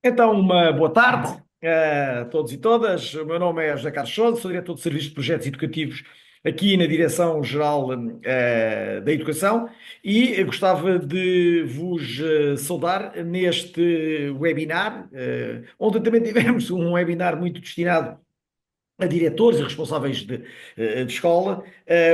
Então, uma boa tarde a todos e todas. O meu nome é José Carlos Sousa, sou diretor de Serviços de Projetos Educativos aqui na Direção-Geral da Educação e eu gostava de vos saudar neste webinar, onde também tivemos um webinar muito destinado a diretores e responsáveis de escola.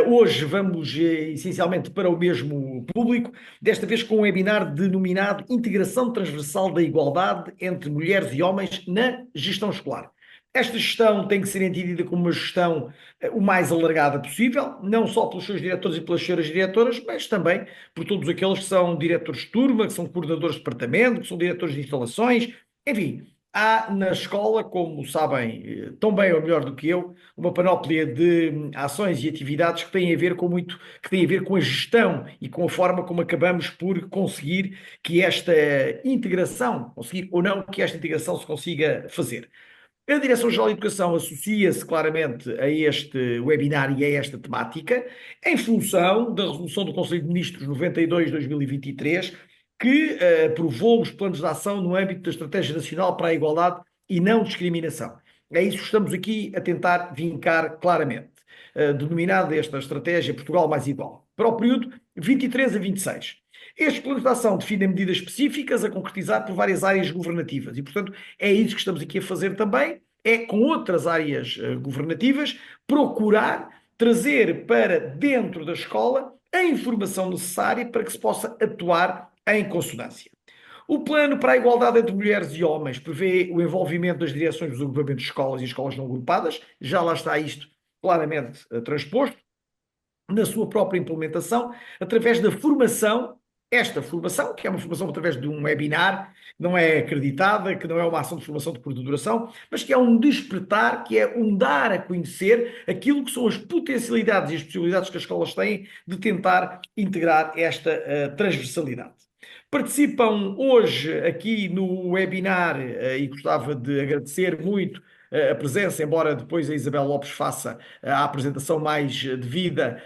Hoje vamos essencialmente para o mesmo público, desta vez com um webinar denominado Integração Transversal da Igualdade entre Mulheres e Homens na Gestão Escolar. Esta gestão tem que ser entendida como uma gestão o mais alargada possível, não só pelos seus diretores e pelas senhoras diretoras, mas também por todos aqueles que são diretores de turma, que são coordenadores de departamento, que são diretores de instalações, enfim, há na escola, como sabem, tão bem ou melhor do que eu, uma panóplia de ações e atividades que têm a ver com muito, que têm a ver com a gestão e com a forma como acabamos por conseguir que esta integração, conseguir ou não que esta integração se consiga fazer. A Direção-Geral de Educação associa-se claramente a este webinar e a esta temática, em função da resolução do Conselho de Ministros 92/2023, que aprovou os planos de ação no âmbito da Estratégia Nacional para a Igualdade e Não Discriminação. É isso que estamos aqui a tentar vincar claramente, denominada esta estratégia Portugal Mais Igual, para o período 23 a 26. Estes planos de ação definem medidas específicas a concretizar por várias áreas governativas e, portanto, é isso que estamos aqui a fazer também, é com outras áreas governativas, procurar trazer para dentro da escola a informação necessária para que se possa atuar em consonância. O plano para a igualdade entre mulheres e homens prevê o envolvimento das direções dos agrupamentos de escolas e escolas não agrupadas, já lá está isto claramente transposto na sua própria implementação, através da formação, esta formação, que é uma formação através de um webinar, não é acreditada, que não é uma ação de formação de curta duração, mas que é um despertar, que é um dar a conhecer aquilo que são as potencialidades e as possibilidades que as escolas têm de tentar integrar esta transversalidade. Participam hoje aqui no webinar, e gostava de agradecer muito a presença, embora depois a Isabel Lopes faça a apresentação mais devida,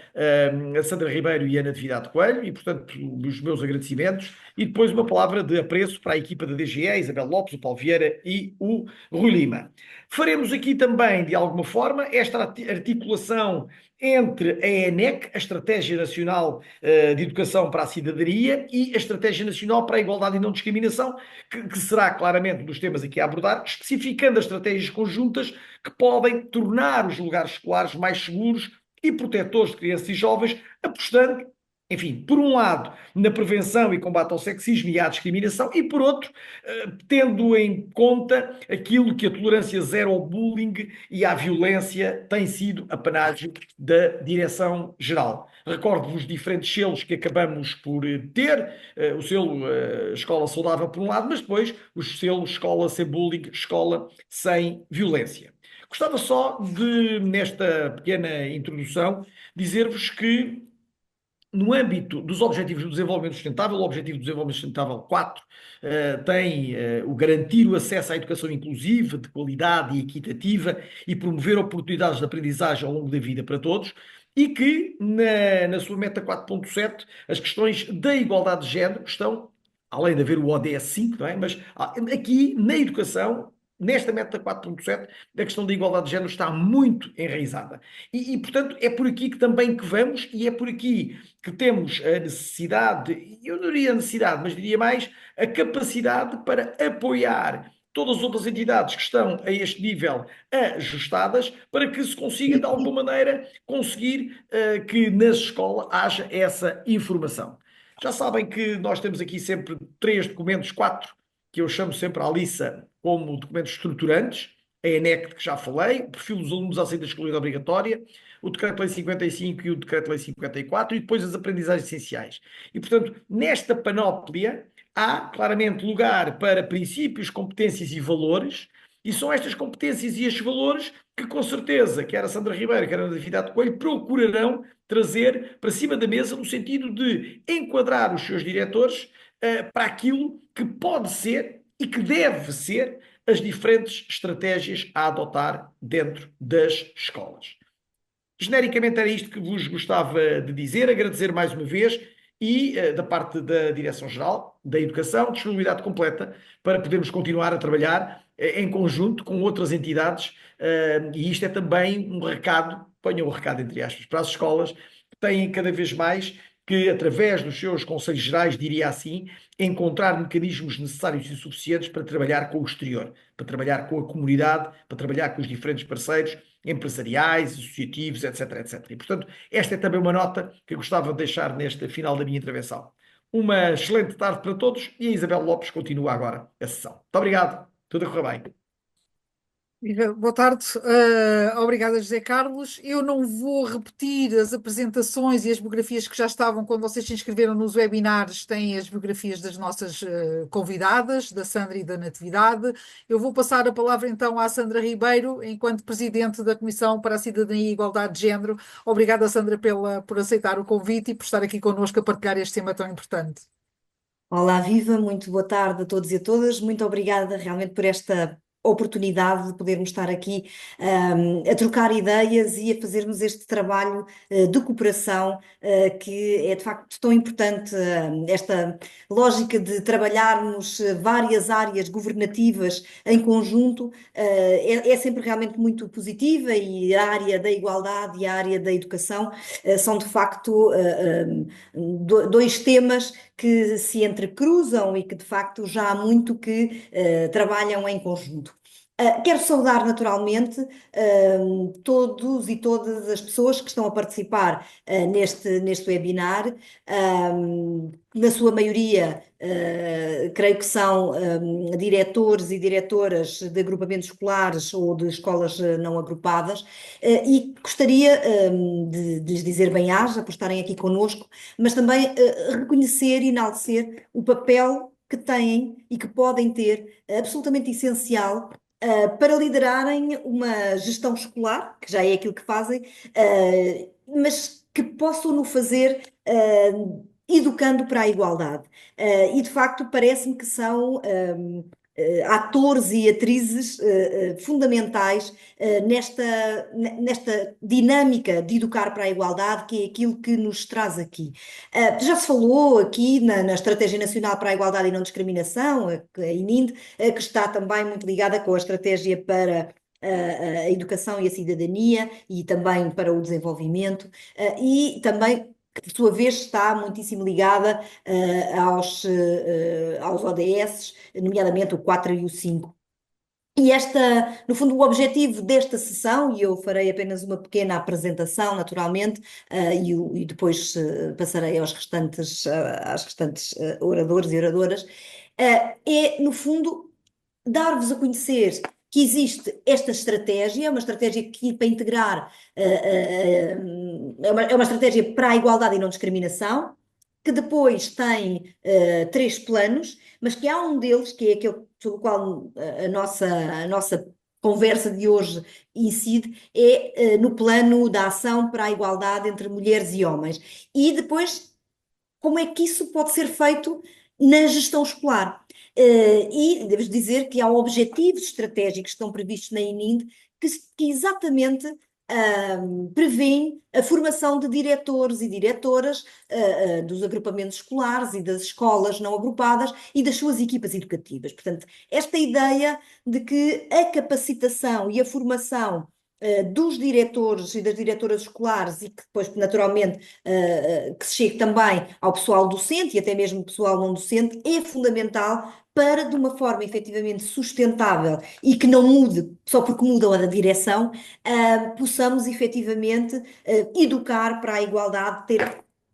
a Sandra Ribeiro e a Natividade Coelho, e portanto os meus agradecimentos, e depois uma palavra de apreço para a equipa da DGE, a Isabel Lopes, o Paulo Vieira e o Rui Lima. Faremos aqui também, de alguma forma, esta articulação entre a ENEC, a Estratégia Nacional de Educação para a Cidadania, e a Estratégia Nacional para a Igualdade e Não Discriminação, que será claramente um dos temas aqui a abordar, especificando as estratégias conjuntas que podem tornar os lugares escolares mais seguros e protetores de crianças e jovens, apostando, enfim, por um lado, na prevenção e combate ao sexismo e à discriminação, e por outro, tendo em conta aquilo que a tolerância zero ao bullying e à violência tem sido a panagem da Direção-Geral. Recordo-vos diferentes selos que acabamos por ter, o selo Escola Saudável por um lado, mas depois os selos Escola Sem Bullying, Escola Sem Violência. Gostava só de, nesta pequena introdução, dizer-vos que no âmbito dos Objetivos do Desenvolvimento Sustentável, o Objetivo do Desenvolvimento Sustentável 4 tem o garantir o acesso à educação inclusiva, de qualidade e equitativa e promover oportunidades de aprendizagem ao longo da vida para todos, e que na sua meta 4.7 as questões da igualdade de género estão, além de haver o ODS 5, não é? Mas aqui na educação, nesta meta 4.7, a questão da igualdade de género está muito enraizada. Portanto, é por aqui que também que vamos e é por aqui que temos a necessidade, eu não diria a necessidade, mas diria mais a capacidade para apoiar todas as outras entidades que estão a este nível ajustadas para que se consiga, de alguma maneira, conseguir que na escola haja essa informação. Já sabem que nós temos aqui sempre três documentos, quatro, que eu chamo sempre à liça como documentos estruturantes, a ENEC, que já falei, o perfil dos alunos à saída da escolaridade obrigatória, o Decreto-Lei 55 e o Decreto-Lei 54, e depois as aprendizagens essenciais. E, portanto, nesta panóplia há claramente lugar para princípios, competências e valores, e são estas competências e estes valores que, com certeza, quer a Sandra Ribeiro, quer a Natividade Coelho, procurarão trazer para cima da mesa no sentido de enquadrar os seus diretores para aquilo que pode ser e que deve ser as diferentes estratégias a adotar dentro das escolas. Genericamente era isto que vos gostava de dizer, agradecer mais uma vez e da parte da Direção-Geral da Educação, disponibilidade completa para podermos continuar a trabalhar em conjunto com outras entidades, e isto é também um recado, ponham o recado entre aspas, para as escolas que têm cada vez mais que, através dos seus conselhos gerais, diria assim, encontrar mecanismos necessários e suficientes para trabalhar com o exterior, para trabalhar com a comunidade, para trabalhar com os diferentes parceiros empresariais, associativos, etc, etc. E, portanto, esta é também uma nota que eu gostava de deixar neste final da minha intervenção. Uma excelente tarde para todos e a Isabel Lopes continua agora a sessão. Muito obrigado. Tudo a correr bem. Viva, boa tarde, obrigada José Carlos. Eu não vou repetir as apresentações e as biografias que já estavam quando vocês se inscreveram nos webinars, têm as biografias das nossas convidadas, da Sandra e da Natividade. Eu vou passar a palavra então à Sandra Ribeiro, enquanto Presidente da Comissão para a Cidadania e Igualdade de Género. Obrigada, Sandra, por aceitar o convite e por estar aqui connosco a partilhar este tema tão importante. Olá, viva, muito boa tarde a todos e a todas. Muito obrigada realmente por esta oportunidade de podermos estar aqui a trocar ideias e a fazermos este trabalho de cooperação que é de facto tão importante, esta lógica de trabalharmos várias áreas governativas em conjunto é sempre realmente muito positiva e a área da igualdade e a área da educação são de facto dois temas que se entrecruzam e que de facto já há muito que trabalham em conjunto. Quero saudar naturalmente todos e todas as pessoas que estão a participar neste webinar. Na sua maioria, creio que são diretores e diretoras de agrupamentos escolares ou de escolas não agrupadas, e gostaria de lhes dizer bem-aja por estarem aqui conosco, mas também reconhecer e enaltecer o papel que têm e que podem ter, absolutamente essencial, para liderarem uma gestão escolar, que já é aquilo que fazem, mas que possam no fazer educando para a igualdade. E de facto parece-me que são atores e atrizes fundamentais nesta dinâmica de educar para a igualdade, que é aquilo que nos traz aqui. Já se falou aqui na Estratégia Nacional para a Igualdade e Não Discriminação, a ININD, que está também muito ligada com a Estratégia para a Educação e a Cidadania e também para o desenvolvimento, e também que por sua vez está muitíssimo ligada aos ODS, nomeadamente o 4 e o 5. E no fundo, o objetivo desta sessão, e eu farei apenas uma pequena apresentação, naturalmente, e depois passarei às restantes oradores e oradoras, é, no fundo, dar-vos a conhecer que existe esta estratégia, uma estratégia que, para integrar, é uma estratégia para a igualdade e não discriminação, que depois tem três planos, mas que há um deles, que é aquele sobre o qual a nossa conversa de hoje incide, é no plano da ação para a igualdade entre mulheres e homens. E depois, como é que isso pode ser feito na gestão escolar? E devo dizer que há objetivos estratégicos que estão previstos na ININD que exatamente prevêem a formação de diretores e diretoras dos agrupamentos escolares e das escolas não agrupadas e das suas equipas educativas. Portanto, esta ideia de que a capacitação e a formação dos diretores e das diretoras escolares e que depois, naturalmente, que se chegue também ao pessoal docente e até mesmo pessoal não docente, é fundamental para, de uma forma efetivamente sustentável e que não mude só porque muda a direção, possamos efetivamente educar para a igualdade,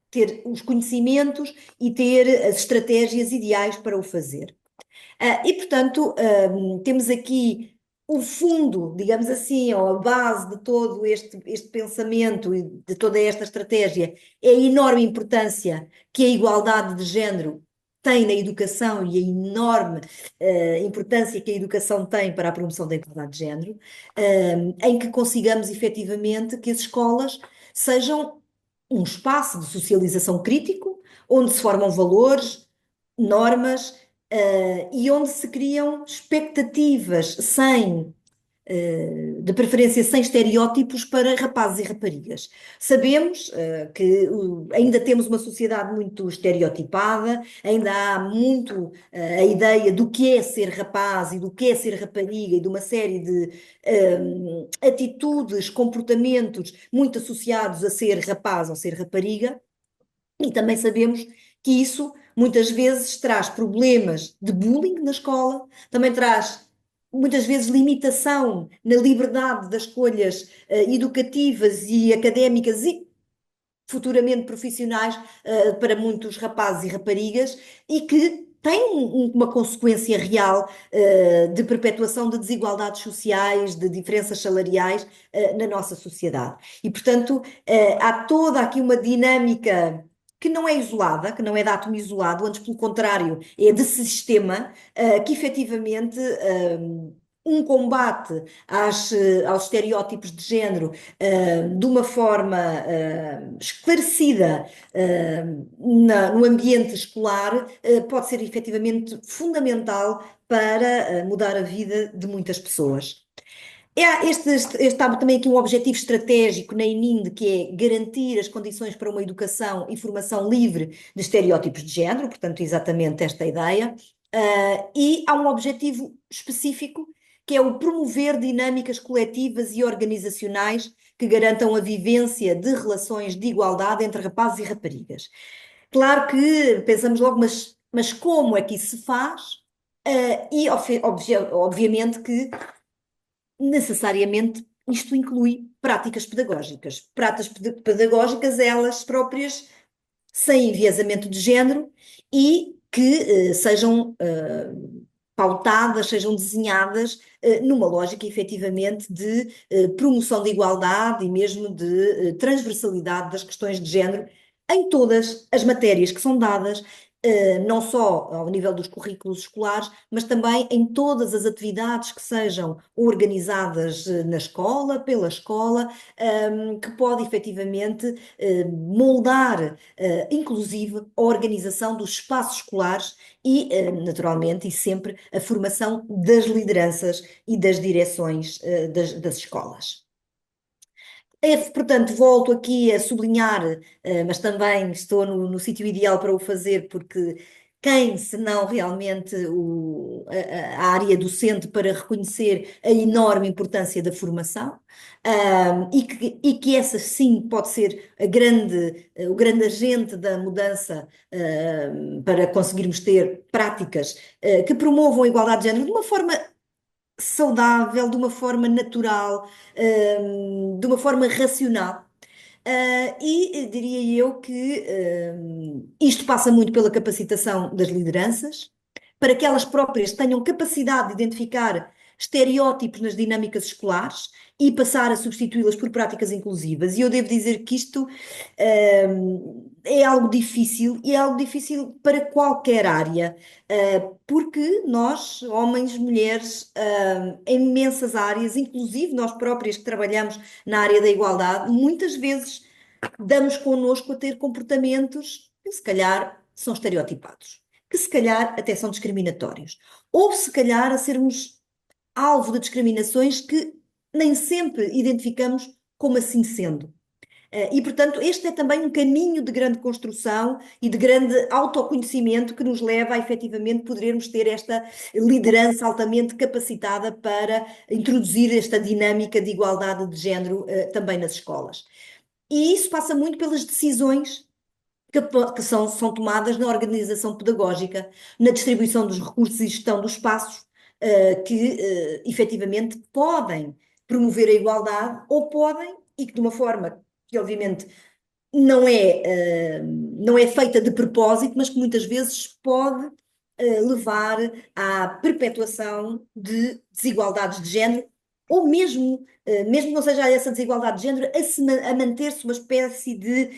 ter os conhecimentos e ter as estratégias ideais para o fazer. E, portanto, temos aqui o fundo, digamos assim, ou a base de todo este pensamento e de toda esta estratégia é a enorme importância que a igualdade de género tem na educação e a enorme importância que a educação tem para a promoção da igualdade de género, em que consigamos efetivamente que as escolas sejam um espaço de socialização crítico, onde se formam valores, normas, e onde se criam expectativas sem de preferência sem estereótipos para rapazes e raparigas. Sabemos que ainda temos uma sociedade muito estereotipada, ainda há muito a ideia do que é ser rapaz e do que é ser rapariga e de uma série de atitudes, comportamentos muito associados a ser rapaz ou ser rapariga, e também sabemos que isso muitas vezes traz problemas de bullying na escola, também traz muitas vezes limitação na liberdade das escolhas educativas e académicas e futuramente profissionais para muitos rapazes e raparigas e que tem uma consequência real de perpetuação de desigualdades sociais, de diferenças salariais na nossa sociedade. E, portanto, há toda aqui uma dinâmica que não é isolada, que não é de átomo isolado, antes pelo contrário, é de sistema, que efetivamente um combate aos estereótipos de género de uma forma esclarecida no ambiente escolar pode ser efetivamente fundamental para mudar a vida de muitas pessoas. Está também aqui um objetivo estratégico na ENIND, que é garantir as condições para uma educação e formação livre de estereótipos de género, portanto, exatamente esta ideia. E há um objetivo específico, que é o promover dinâmicas coletivas e organizacionais que garantam a vivência de relações de igualdade entre rapazes e raparigas. Claro que pensamos logo, mas como é que isso se faz? E obviamente que necessariamente isto inclui práticas pedagógicas. Práticas pedagógicas, elas próprias, sem enviesamento de género e que sejam pautadas, sejam desenhadas numa lógica efetivamente de promoção de igualdade e mesmo de transversalidade das questões de género em todas as matérias que são dadas, não só ao nível dos currículos escolares, mas também em todas as atividades que sejam organizadas na escola, pela escola, que pode efetivamente moldar, inclusive, a organização dos espaços escolares e, naturalmente, e sempre a formação das lideranças e das direções das escolas. Portanto, volto aqui a sublinhar, mas também estou no sítio ideal para o fazer, porque quem, se não realmente a área docente, para reconhecer a enorme importância da formação, e que essa sim pode ser o grande agente da mudança para conseguirmos ter práticas que promovam a igualdade de género de uma forma saudável, de uma forma natural, de uma forma racional. E diria eu que isto passa muito pela capacitação das lideranças, para que elas próprias tenham capacidade de identificar estereótipos nas dinâmicas escolares e passar a substituí-las por práticas inclusivas. E eu devo dizer que isto é algo difícil, e é algo difícil para qualquer área, porque nós, homens, mulheres, em imensas áreas, inclusive nós próprios que trabalhamos na área da igualdade, muitas vezes damos connosco a ter comportamentos que se calhar são estereotipados, que se calhar até são discriminatórios, ou se calhar a sermos alvo de discriminações que nem sempre identificamos como assim sendo. E, portanto, este é também um caminho de grande construção e de grande autoconhecimento que nos leva a efetivamente podermos ter esta liderança altamente capacitada para introduzir esta dinâmica de igualdade de género também nas escolas. E isso passa muito pelas decisões que são tomadas na organização pedagógica, na distribuição dos recursos e gestão dos espaços, que efetivamente podem promover a igualdade ou podem, e que de uma forma que obviamente não é feita de propósito, mas que muitas vezes pode levar à perpetuação de desigualdades de género, ou mesmo que não seja essa desigualdade de género, a manter-se uma espécie de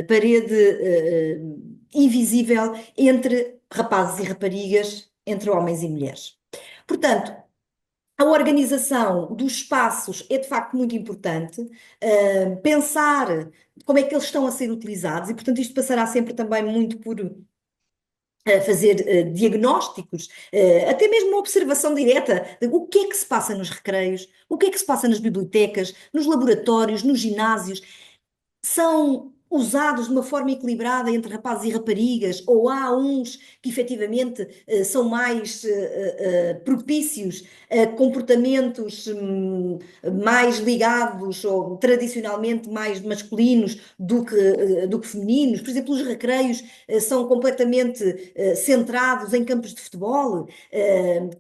parede invisível entre rapazes e raparigas, entre homens e mulheres. Portanto, a organização dos espaços é de facto muito importante, pensar como é que eles estão a ser utilizados, e portanto isto passará sempre também muito por a fazer diagnósticos, até mesmo uma observação direta de o que é que se passa nos recreios, o que é que se passa nas bibliotecas, nos laboratórios, nos ginásios. São usados de uma forma equilibrada entre rapazes e raparigas, ou há uns que efetivamente são mais propícios a comportamentos mais ligados ou tradicionalmente mais masculinos do que femininos. Por exemplo, os recreios são completamente centrados em campos de futebol.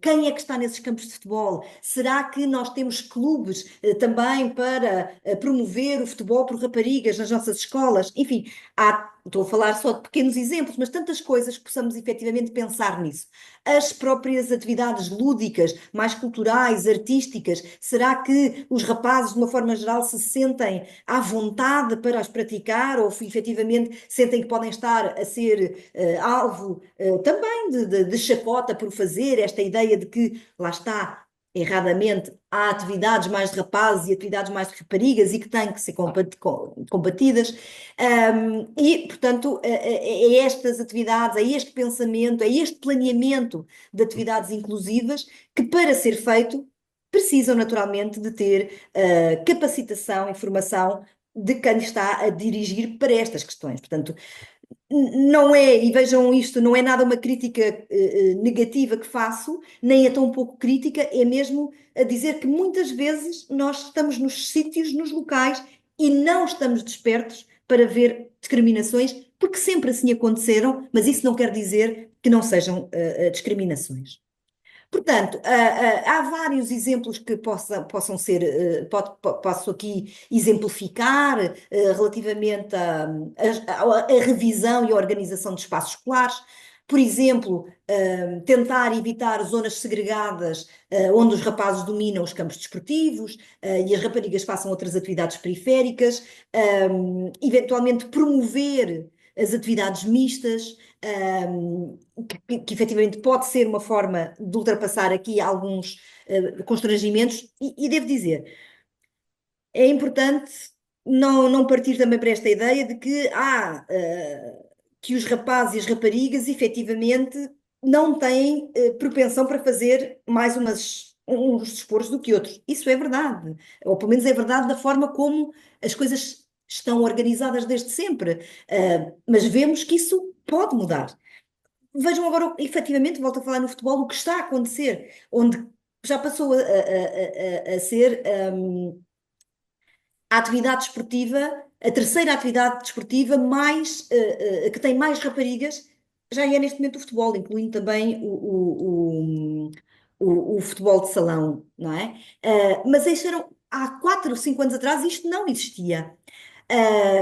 Quem é que está nesses campos de futebol? Será que nós temos clubes também para promover o futebol por raparigas nas nossas escolas? Enfim, estou a falar só de pequenos exemplos, mas tantas coisas que possamos efetivamente pensar nisso. As próprias atividades lúdicas, mais culturais, artísticas, será que os rapazes, de uma forma geral, se sentem à vontade para as praticar ou efetivamente sentem que podem estar a ser alvo também de chacota por fazer, esta ideia de que, lá está, erradamente, há atividades mais de rapazes e atividades mais de raparigas e que têm que ser combatidas. E, portanto, é estas atividades, é este pensamento, é este planeamento de atividades inclusivas que, para ser feito, precisam naturalmente de ter capacitação e formação de quem está a dirigir para estas questões. Portanto, não é, e vejam isto, não é nada uma crítica negativa que faço, nem é tão pouco crítica, é mesmo a dizer que muitas vezes nós estamos nos sítios, nos locais, e não estamos despertos para ver discriminações, porque sempre assim aconteceram, mas isso não quer dizer que não sejam discriminações. Portanto, há vários exemplos que possam ser, posso aqui exemplificar relativamente à revisão e à organização de espaços escolares. Por exemplo, tentar evitar zonas segregadas onde os rapazes dominam os campos desportivos e as raparigas façam outras atividades periféricas, eventualmente promover as atividades mistas, que efetivamente pode ser uma forma de ultrapassar aqui alguns constrangimentos, e devo dizer, é importante não partir também para esta ideia de que os rapazes e as raparigas efetivamente não têm propensão para fazer mais uns desportos do que outros. Isso é verdade, ou pelo menos é verdade da forma como as coisas estão organizadas desde sempre. Mas vemos que isso pode mudar. Vejam agora, efetivamente, volto a falar no futebol, o que está a acontecer, onde já passou a ser a atividade desportiva, a terceira atividade desportiva que tem mais raparigas, já é neste momento o futebol, incluindo também o futebol de salão, não é? Mas há 4 ou 5 anos atrás isto não existia.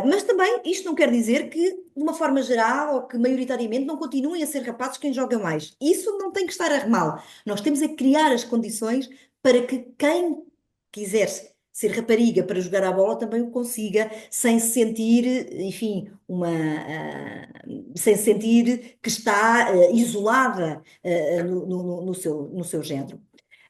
Mas também isto não quer dizer que, de uma forma geral, ou que maioritariamente não continuem a ser rapazes quem joga mais. Isso não tem que estar a mal. Nós temos é que criar as condições para que quem quiser ser rapariga para jogar a bola também o consiga, sem se sentir, enfim, sem sentir que está isolada no seu género.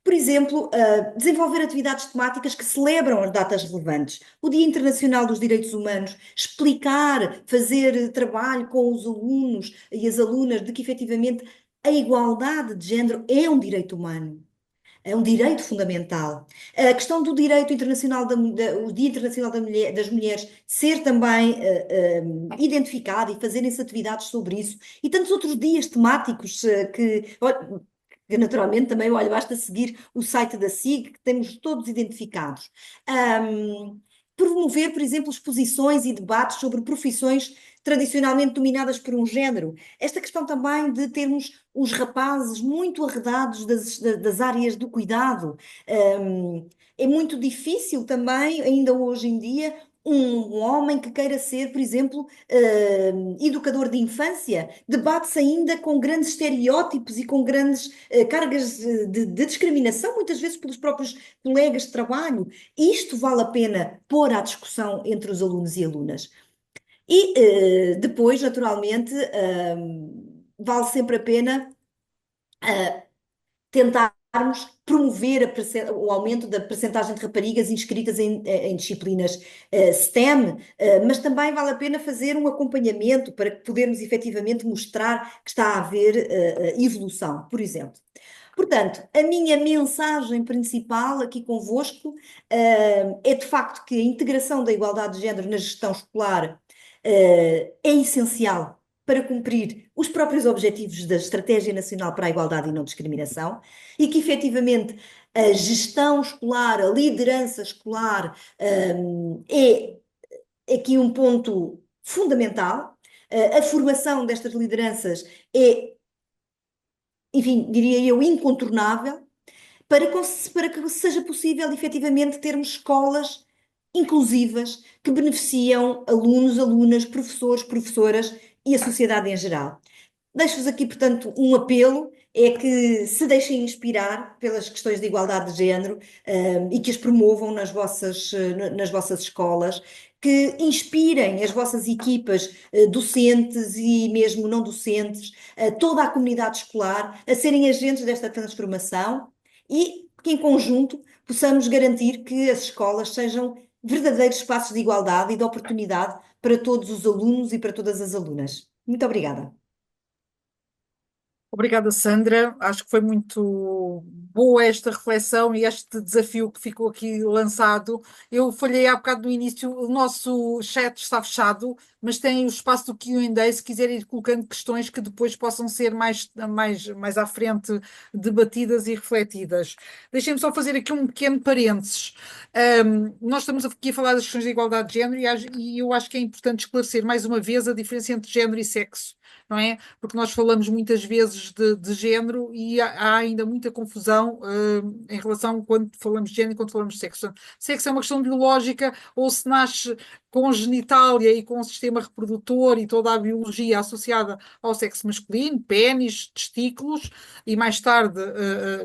Por exemplo, desenvolver atividades temáticas que celebram as datas relevantes. O Dia Internacional dos Direitos Humanos, explicar, fazer trabalho com os alunos e as alunas de que efetivamente a igualdade de género é um direito humano. É um direito fundamental. A questão do direito internacional, o Dia Internacional das Mulheres, ser também identificado e fazerem-se atividades sobre isso. E tantos outros dias temáticos que naturalmente também, olha, basta seguir o site da SIG, que temos todos identificados. Promover, por exemplo, exposições e debates sobre profissões tradicionalmente dominadas por um género. Esta questão também de termos os rapazes muito arredados das áreas do cuidado. É muito difícil também, ainda hoje em dia, um homem que queira ser, por exemplo, educador de infância, debate-se ainda com grandes estereótipos e com grandes cargas de discriminação, muitas vezes pelos próprios colegas de trabalho. Isto vale a pena pôr à discussão entre os alunos e alunas. E depois, naturalmente, vale sempre a pena tentar promover o aumento da percentagem de raparigas inscritas em disciplinas STEM, mas também vale a pena fazer um acompanhamento para podermos efetivamente mostrar que está a haver evolução, por exemplo. Portanto, a minha mensagem principal aqui convosco é de facto que a integração da igualdade de género na gestão escolar é essencial para cumprir os próprios objetivos da Estratégia Nacional para a Igualdade e Não Discriminação e que efetivamente a gestão escolar, a liderança escolar é aqui um ponto fundamental. A formação destas lideranças é, enfim, diria eu, incontornável para que seja possível efetivamente termos escolas inclusivas que beneficiam alunos, alunas, professores, professoras e a sociedade em geral. Deixo-vos aqui, portanto, um apelo, é que se deixem inspirar pelas questões de igualdade de género, e que as promovam nas vossas escolas, que inspirem as vossas equipas, docentes e mesmo não docentes, toda a comunidade escolar, a serem agentes desta transformação e que, em conjunto, possamos garantir que as escolas sejam verdadeiros espaços de igualdade e de oportunidade para todos os alunos e para todas as alunas. Muito obrigada. Obrigada, Sandra. Acho que foi muito boa esta reflexão e este desafio que ficou aqui lançado. Eu falhei há bocado no início, o nosso chat está fechado, mas tem o espaço do Q&A se quiserem ir colocando questões que depois possam ser mais à frente debatidas e refletidas. Deixem-me só fazer aqui um pequeno parênteses. Nós estamos aqui a falar das questões de igualdade de género e eu acho que é importante esclarecer mais uma vez a diferença entre género e sexo, não é? Porque nós falamos muitas vezes de género e há ainda muita confusão em relação quando falamos de género e quando falamos de sexo. Sexo é uma questão biológica, ou se nasce com genitália e com o sistema reprodutor e toda a biologia associada ao sexo masculino, pénis, testículos e mais tarde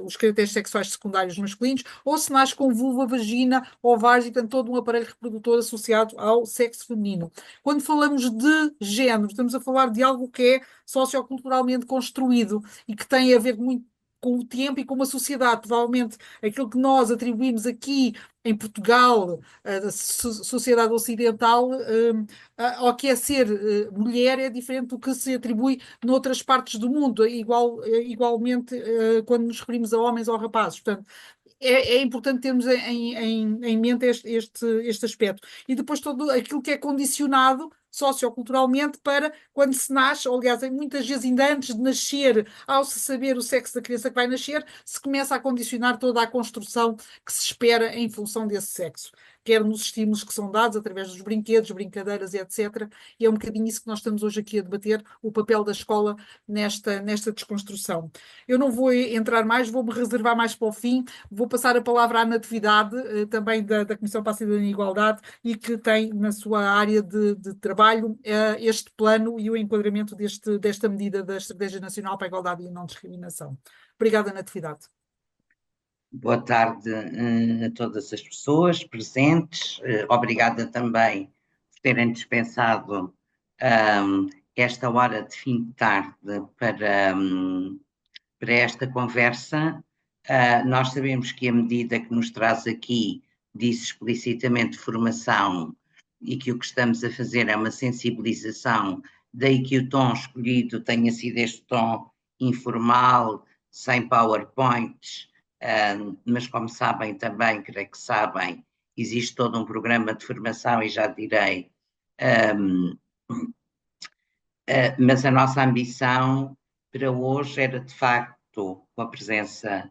os caracteres sexuais secundários masculinos, ou se nasce com vulva, vagina, ovários e, portanto, todo um aparelho reprodutor associado ao sexo feminino. Quando falamos de género, estamos a falar de algo que é socioculturalmente construído e que tem a ver muito com o tempo e com uma sociedade. Provavelmente aquilo que nós atribuímos aqui em Portugal, a sociedade ocidental, ao que é ser mulher é diferente do que se atribui noutras partes do mundo, igualmente quando nos referimos a homens ou rapazes. Portanto, é importante termos em mente este aspecto. E depois todo aquilo que é condicionado socioculturalmente para quando se nasce, ou aliás, muitas vezes ainda antes de nascer, ao se saber o sexo da criança que vai nascer, se começa a condicionar toda a construção que se espera em função desse sexo, quer nos estímulos que são dados através dos brinquedos, brincadeiras e etc. E é um bocadinho isso que nós estamos hoje aqui a debater, o papel da escola nesta desconstrução. Eu não vou entrar mais, vou-me reservar mais para o fim, vou passar a palavra à Natividade, também da Comissão para a Cidadania e Igualdade, e que tem na sua área de trabalho este plano e o enquadramento desta medida da Estratégia Nacional para a Igualdade e a Não Discriminação. Obrigada, Natividade. Boa tarde a todas as pessoas presentes. Obrigada também por terem dispensado esta hora de fim de tarde para esta conversa. Nós sabemos que a medida que nos traz aqui diz explicitamente formação e que o que estamos a fazer é uma sensibilização, daí que o tom escolhido tenha sido este tom informal, sem PowerPoints, mas como sabem também, creio que sabem, existe todo um programa de formação e já direi, mas a nossa ambição para hoje era de facto, com a presença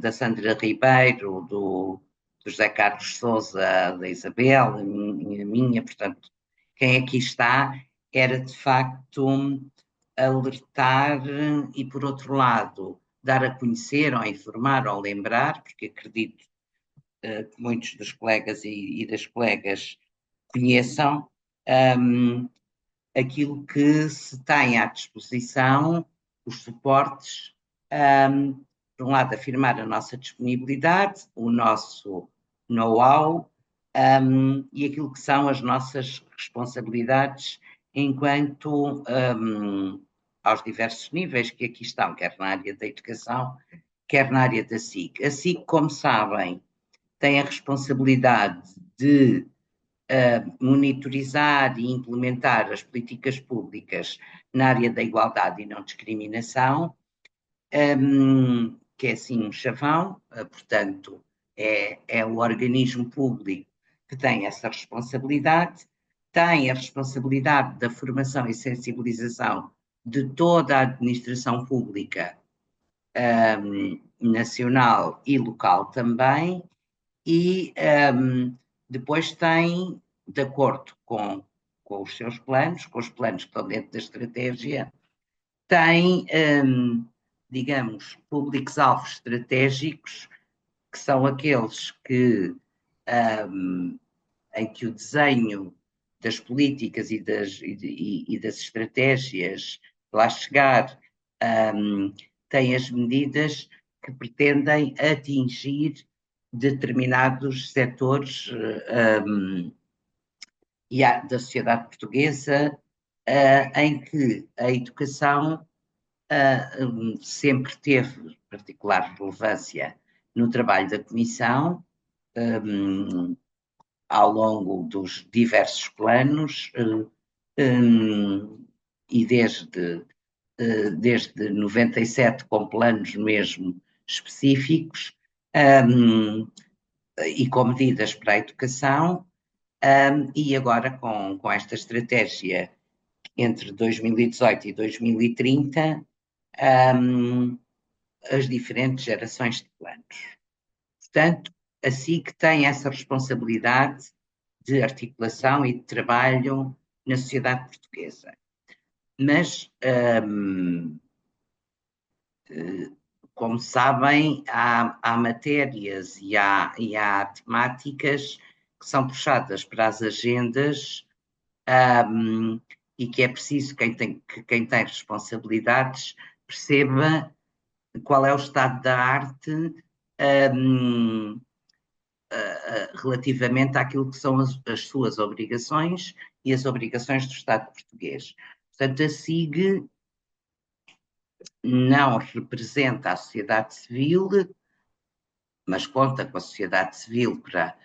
da Sandra Ribeiro, do José Carlos Sousa, da Isabel, a minha, portanto, quem aqui está, era de facto alertar e, por outro lado, dar a conhecer, ou a informar, ou lembrar, porque acredito que muitos dos colegas e das colegas conheçam aquilo que se tem à disposição, os suportes, por um lado, afirmar a nossa disponibilidade, o nosso know-how e aquilo que são as nossas responsabilidades enquanto aos diversos níveis que aqui estão, quer na área da educação, quer na área da SIC. A SIC, como sabem, tem a responsabilidade de monitorizar e implementar as políticas públicas na área da igualdade e não discriminação, que é assim um chavão, portanto, é o organismo público que tem essa responsabilidade, tem a responsabilidade da formação e sensibilização de toda a administração pública, nacional e local também, e depois tem, de acordo com os seus planos, com os planos que estão dentro da estratégia, tem, digamos, públicos-alvos estratégicos, que são aqueles que, em que o desenho das políticas e das estratégias lá chegar tem as medidas que pretendem atingir determinados setores da sociedade portuguesa, em que a educação sempre teve particular relevância no trabalho da Comissão, ao longo dos diversos planos, e desde 97 com planos mesmo específicos, e com medidas para a educação, e agora com esta estratégia entre 2018 e 2030, as diferentes gerações de planos. Portanto, a SIC tem essa responsabilidade de articulação e de trabalho na sociedade portuguesa. Mas, como sabem, há matérias e há temáticas que são puxadas para as agendas, e que é preciso que quem tem responsabilidades perceba qual é o estado da arte relativamente àquilo que são as suas obrigações e as obrigações do Estado português. Portanto, a SIG não representa a sociedade civil, mas conta com a sociedade civil para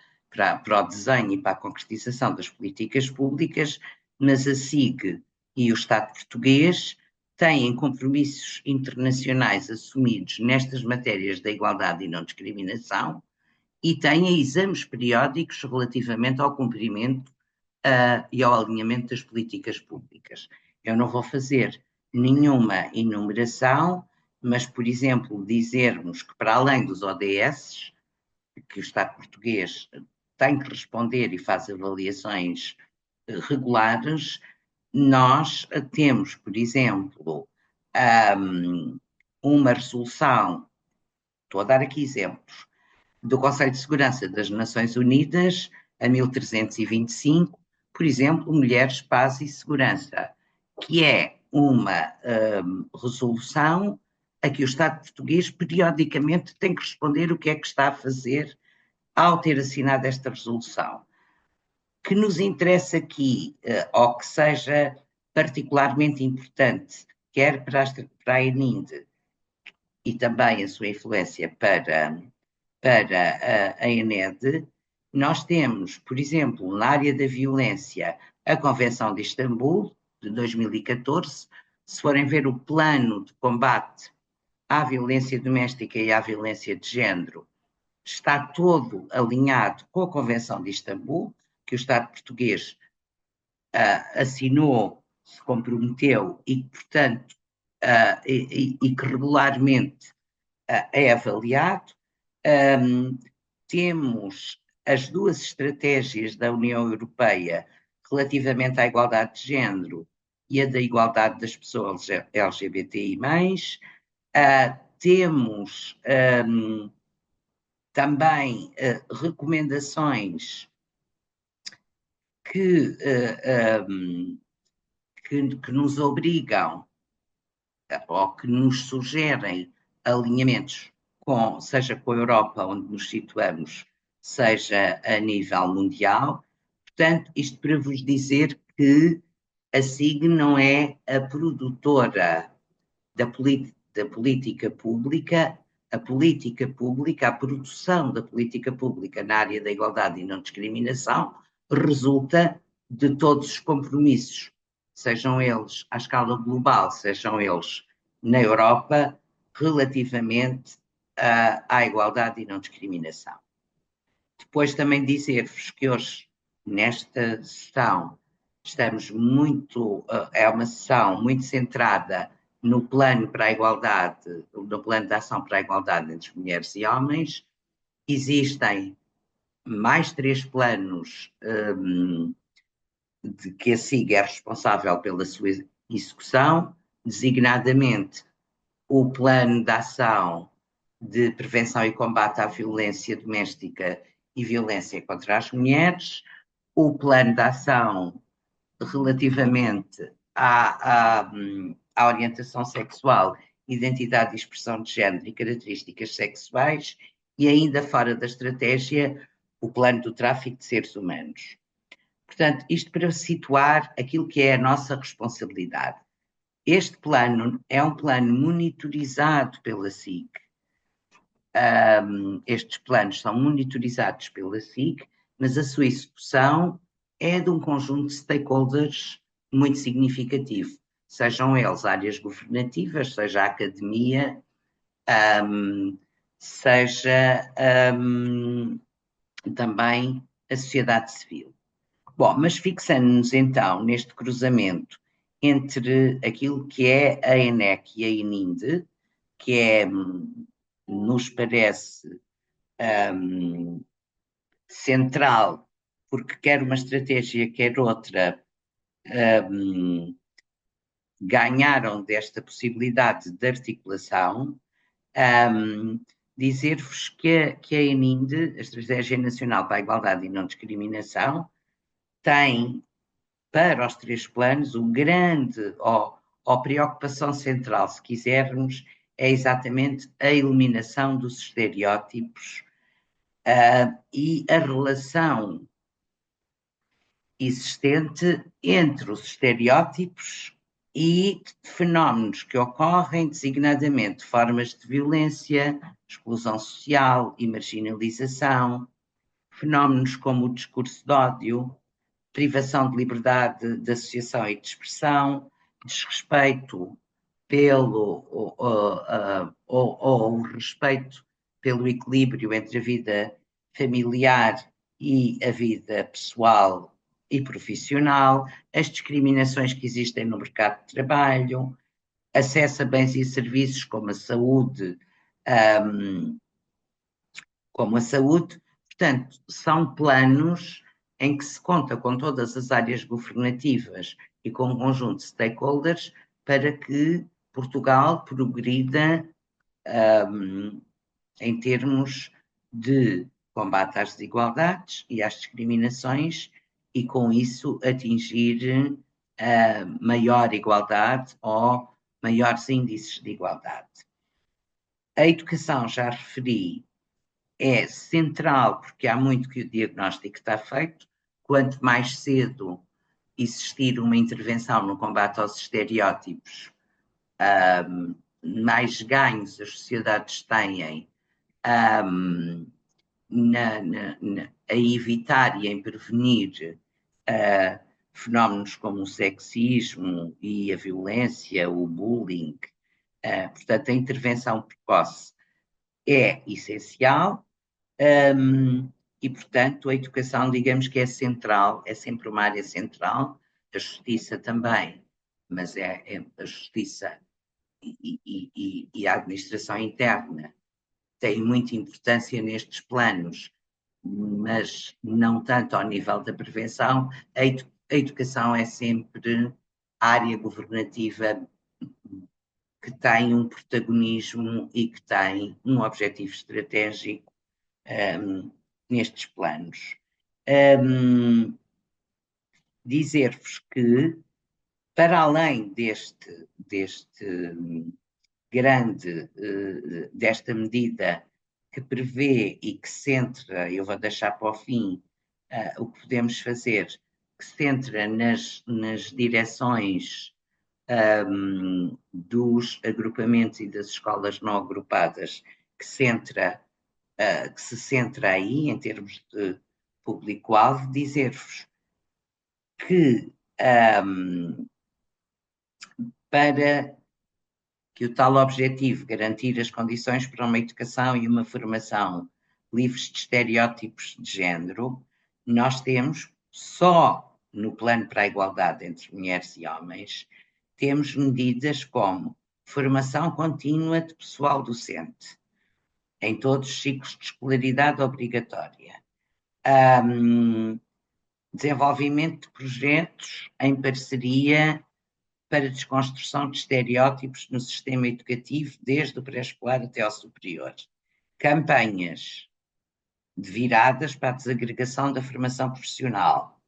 o desenho e para a concretização das políticas públicas, mas a SIG e o Estado português têm compromissos internacionais assumidos nestas matérias da igualdade e não discriminação e têm exames periódicos relativamente ao cumprimento e ao alinhamento das políticas públicas. Eu não vou fazer nenhuma enumeração, mas, por exemplo, dizermos que para além dos ODS, que o Estado português tem que responder e faz avaliações regulares, nós temos, por exemplo, uma resolução, estou a dar aqui exemplos, do Conselho de Segurança das Nações Unidas, a 1325, por exemplo, Mulheres, Paz e Segurança, que é uma resolução a que o Estado português periodicamente tem que responder o que é que está a fazer ao ter assinado esta resolução. Que nos interessa aqui, ou que seja particularmente importante, quer para a ENIND e também a sua influência para a ENED, nós temos, por exemplo, na área da violência, a Convenção de Istambul, de 2014, se forem ver o plano de combate à violência doméstica e à violência de género, está todo alinhado com a Convenção de Istambul, que o Estado português assinou, se comprometeu e, portanto, e que regularmente é avaliado. Temos as duas estratégias da União Europeia relativamente à igualdade de género e a da igualdade das pessoas LGBTI+. Temos também recomendações que nos obrigam ou que nos sugerem alinhamentos seja com a Europa, onde nos situamos, seja a nível mundial. Portanto, isto para vos dizer que a SIG não é a produtora da política pública, a política pública, a produção da política pública na área da igualdade e não discriminação, resulta de todos os compromissos, sejam eles à escala global, sejam eles na Europa, relativamente à igualdade e não discriminação. Depois também dizer-vos que hoje, nesta sessão, estamos muito, é uma sessão muito centrada no plano para a igualdade, no plano de ação para a igualdade entre mulheres e homens. Existem mais 3 planos de que a SIG é responsável pela sua execução, designadamente o plano de ação de prevenção e combate à violência doméstica e violência contra as mulheres, o plano de ação relativamente à orientação sexual, identidade e expressão de género e características sexuais, e ainda fora da estratégia, o plano do tráfico de seres humanos. Portanto, isto para situar aquilo que é a nossa responsabilidade. Este plano é um plano monitorizado pela SIG. Estes planos são monitorizados pela SIG, mas a sua execução é de um conjunto de stakeholders muito significativo, sejam eles áreas governativas, seja a academia, seja também a sociedade civil. Bom, mas fixando-nos então neste cruzamento entre aquilo que é a ENEC e a ENINDE, que nos parece central, porque quer uma estratégia, quer outra, ganharam desta possibilidade de articulação, dizer-vos que a ENINDE, a Estratégia Nacional para a Igualdade e Não Discriminação, tem para os 3 planos o grande, ou a preocupação central, se quisermos, é exatamente a eliminação dos estereótipos e a relação existente entre os estereótipos e fenómenos que ocorrem, designadamente formas de violência, exclusão social e marginalização, fenómenos como o discurso de ódio, privação de liberdade de associação e de expressão, desrespeito ou respeito pelo equilíbrio entre a vida familiar e a vida pessoal e profissional, as discriminações que existem no mercado de trabalho, acesso a bens e serviços como a saúde, portanto, são planos em que se conta com todas as áreas governativas e com um conjunto de stakeholders para que Portugal progrida em termos de combate às desigualdades e às discriminações e com isso atingir maior igualdade ou maiores índices de igualdade. A educação, já referi, é central porque há muito que o diagnóstico está feito. Quanto mais cedo existir uma intervenção no combate aos estereótipos, mais ganhos as sociedades têm a evitar e em prevenir fenómenos como o sexismo e a violência, o bullying. Portanto, a intervenção precoce é essencial. E, portanto, a educação, digamos que é central, é sempre uma área central, a justiça também, mas a justiça e a administração interna têm muita importância nestes planos, mas não tanto ao nível da prevenção. A educação é sempre a área governativa que tem um protagonismo e que tem um objetivo estratégico nestes planos. Dizer-vos que, para além desta medida que prevê e que centra, eu vou deixar para o fim o que podemos fazer, que centra nas direções dos agrupamentos e das escolas não agrupadas que se centra aí, em termos de público-alvo, dizer-vos que para que o tal objetivo, garantir as condições para uma educação e uma formação livres de estereótipos de género, nós temos, só no plano para a igualdade entre mulheres e homens, temos medidas como formação contínua de pessoal docente, em todos os ciclos de escolaridade obrigatória, desenvolvimento de projetos em parceria para desconstrução de estereótipos no sistema educativo, desde o pré-escolar até ao superior. Campanhas de viradas para a desagregação da formação profissional.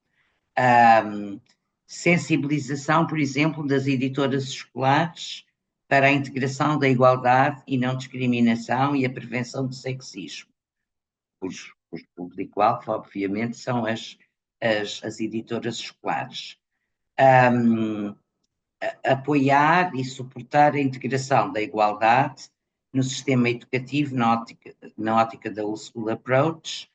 Sensibilização, por exemplo, das editoras escolares para a integração da igualdade e não discriminação e a prevenção do sexismo. Os público-alvo, obviamente, são as editoras escolares. Apoiar e suportar a integração da igualdade no sistema educativo na ótica da Old School Approach,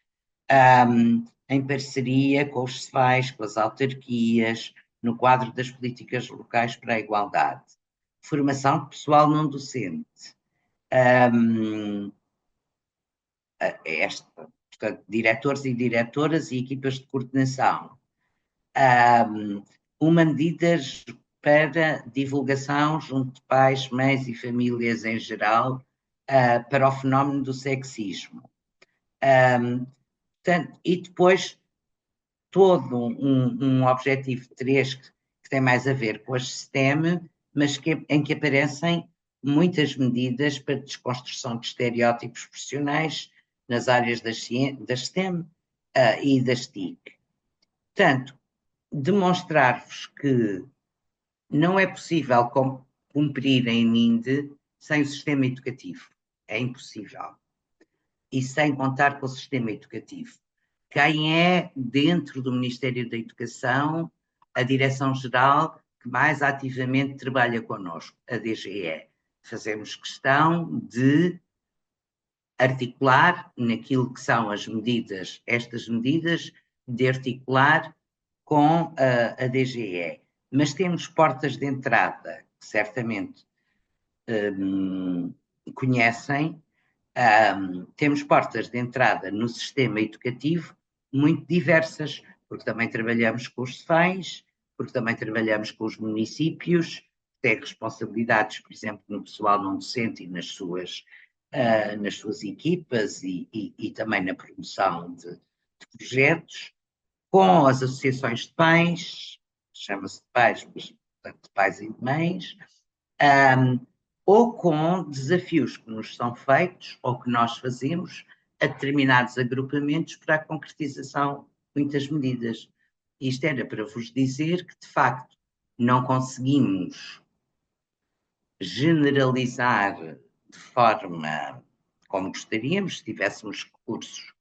em parceria com os CEFAIs, com as autarquias, no quadro das políticas locais para a igualdade. Formação de pessoal não docente. Portanto, diretores e diretoras e equipas de coordenação. Medidas para divulgação junto de pais, mães e famílias em geral para o fenómeno do sexismo. Portanto, e depois todo um objetivo 3 que tem mais a ver com a STEM, mas em que aparecem muitas medidas para desconstrução de estereótipos profissionais nas áreas das STEM e das TIC. Portanto, demonstrar-vos que não é possível cumprir em NINDE sem o sistema educativo. É impossível. E sem contar com o sistema educativo. Quem é, dentro do Ministério da Educação, a Direção-Geral que mais ativamente trabalha connosco, a DGE? Fazemos questão de articular naquilo que são as medidas, estas medidas, de articular com a DGE. Mas temos portas de entrada, que certamente conhecem, temos portas de entrada no sistema educativo muito diversas, porque também trabalhamos com os CEFAIs, porque também trabalhamos com os municípios, que têm responsabilidades, por exemplo, no pessoal não docente e nas suas equipas e também na promoção de projetos, com as associações de pais, chama-se de pais, mas portanto, de pais e de mães, ou com desafios que nos são feitos ou que nós fazemos a determinados agrupamentos para a concretização de muitas medidas. Isto era para vos dizer que, de facto, não conseguimos generalizar de forma como gostaríamos, se tivéssemos recursos,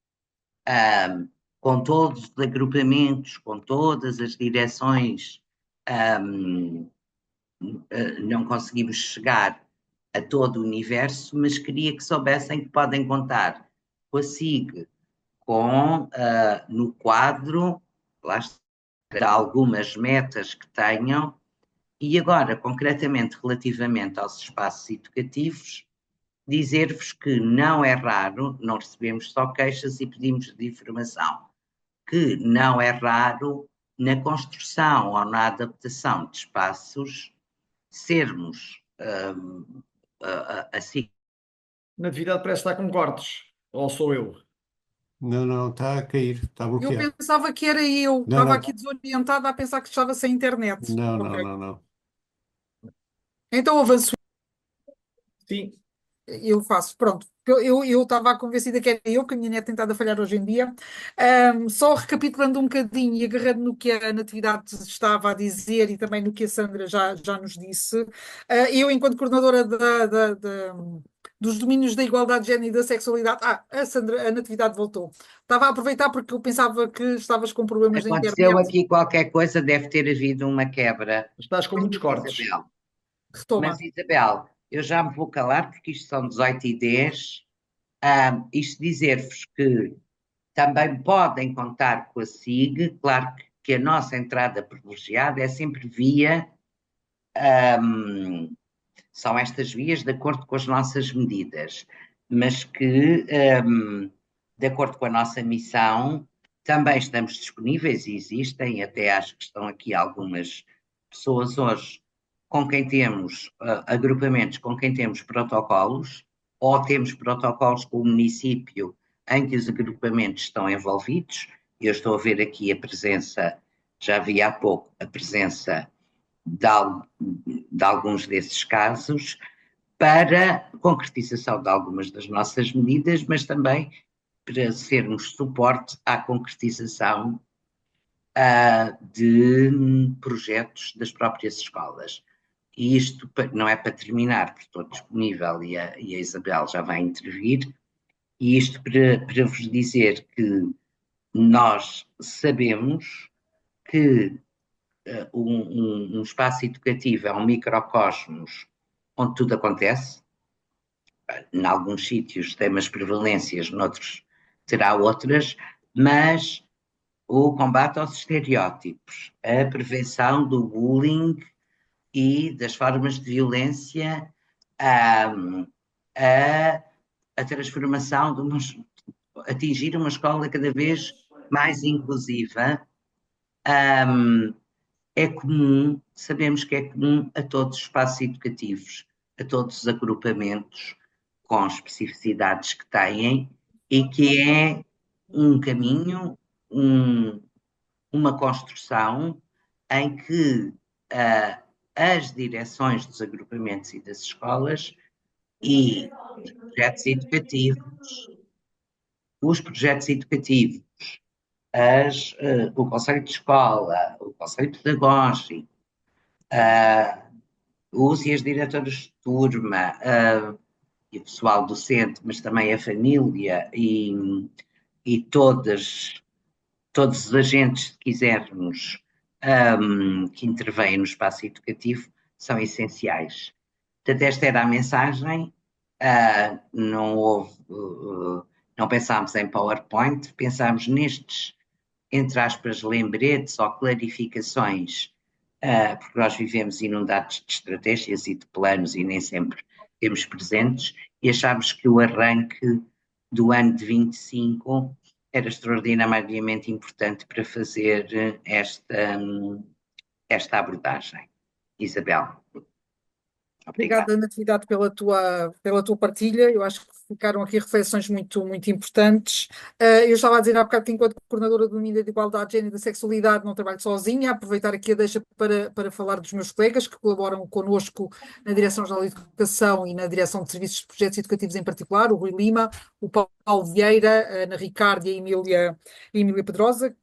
com todos os agrupamentos, com todas as direções, não conseguimos chegar a todo o universo, mas queria que soubessem que podem contar com a SIG, no quadro, lá está, algumas metas que tenham, e agora, concretamente, relativamente aos espaços educativos, dizer-vos que não é raro, não recebemos só queixas e pedimos de informação, que não é raro na construção ou na adaptação de espaços sermos assim. Natividade parece estar com cortes, ou sou eu? Não, está a cair, está bloqueado. Eu pensava que era eu, Não, estava não. aqui desorientada a pensar que estava sem internet. Não, Ok. não. Então avanço. Sim. Eu faço, pronto. Eu estava convencida que era eu, que a minha net tem estado a falhar hoje em dia. Só recapitulando um bocadinho e agarrando no que a Natividade estava a dizer e também no que a Sandra já nos disse, eu, enquanto coordenadora dos domínios da igualdade de género e da sexualidade, a Natividade voltou. Estava a aproveitar porque eu pensava que estavas com problemas na Aconteceu internet. aqui qualquer coisa, deve ter havido uma quebra. Estás com muitos cortes. Isabel. Retoma. Mas, Isabel, eu já me vou calar porque isto são 18h10 Isto dizer-vos que também podem contar com a SIG, claro que a nossa entrada privilegiada é sempre via, são estas vias de acordo com as nossas medidas, mas que, de acordo com a nossa missão, também estamos disponíveis e existem, até acho que estão aqui algumas pessoas hoje com quem temos agrupamentos, com quem temos protocolos, ou temos protocolos com o município em que os agrupamentos estão envolvidos. Eu estou a ver aqui a presença, já vi há pouco, a presença de alguns desses casos, para concretização de algumas das nossas medidas, mas também para sermos suporte à concretização de projetos das próprias escolas. E isto não é para terminar, porque estou disponível e a Isabel já vai intervir, e isto para vos dizer que nós sabemos que um espaço educativo é um microcosmos onde tudo acontece. Em alguns sítios tem umas prevalências, noutros terá outras, mas o combate aos estereótipos, a prevenção do bullying e das formas de violência, a transformação atingir uma escola cada vez mais inclusiva, é comum, sabemos que é comum a todos os espaços educativos, a todos os agrupamentos com especificidades que têm, e que é um caminho, uma construção em que as direções dos agrupamentos e das escolas e os projetos educativos, o conselho de escola, o conselho pedagógico, os e as diretoras de turma, e o pessoal docente, mas também a família e todos os agentes, se quisermos, que intervêm no espaço educativo, são essenciais. Portanto, esta era a mensagem. Não pensámos em PowerPoint, pensámos nestes, entre aspas, lembretes ou clarificações, porque nós vivemos inundados de estratégias e de planos e nem sempre temos presentes, e achámos que o arranque do ano de 25 era extraordinariamente importante para fazer esta abordagem. Isabel. Obrigada, Natividade, pela tua partilha. Eu acho que ficaram aqui reflexões muito, muito importantes. Eu estava a dizer há bocado que, enquanto coordenadora do Domínio da Igualdade de Género e da Sexualidade, não trabalho sozinha. Aproveitar aqui a deixa para falar dos meus colegas que colaboram connosco na Direção-Geral de Educação e na Direção de Serviços de Projetos Educativos em particular, o Rui Lima, o Paulo Vieira, a Ana Ricardo e a Emília Pedrosa,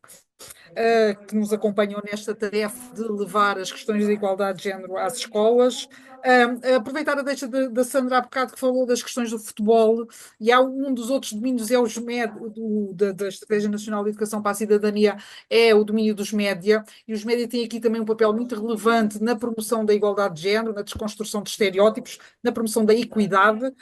que nos acompanham nesta tarefa de levar as questões da igualdade de género às escolas. Aproveitar a deixa da Sandra há bocado, que falou das questões do futebol, e há um dos outros domínios, é os da Estratégia Nacional de Educação para a Cidadania, é o domínio dos média, e os média têm aqui também um papel muito relevante na promoção da igualdade de género, na desconstrução de estereótipos, na promoção da equidade,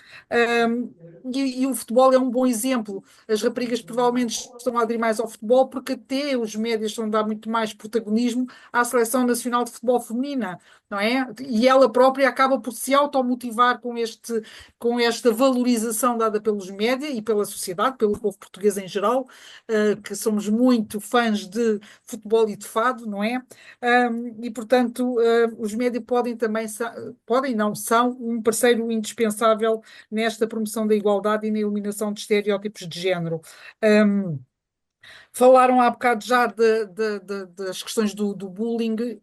e o futebol é um bom exemplo. As raparigas provavelmente estão a aderir mais ao futebol, porque até os médias estão a dar muito mais protagonismo à Seleção Nacional de Futebol Feminina, não é? E ela própria acaba por se automotivar com esta valorização dada pelos média e pela sociedade, pelo povo português em geral, que somos muito fãs de futebol e de fado, não é? E, portanto, os média são um parceiro indispensável nesta promoção da igualdade e na eliminação de estereótipos de género. Falaram há bocado já das questões do bullying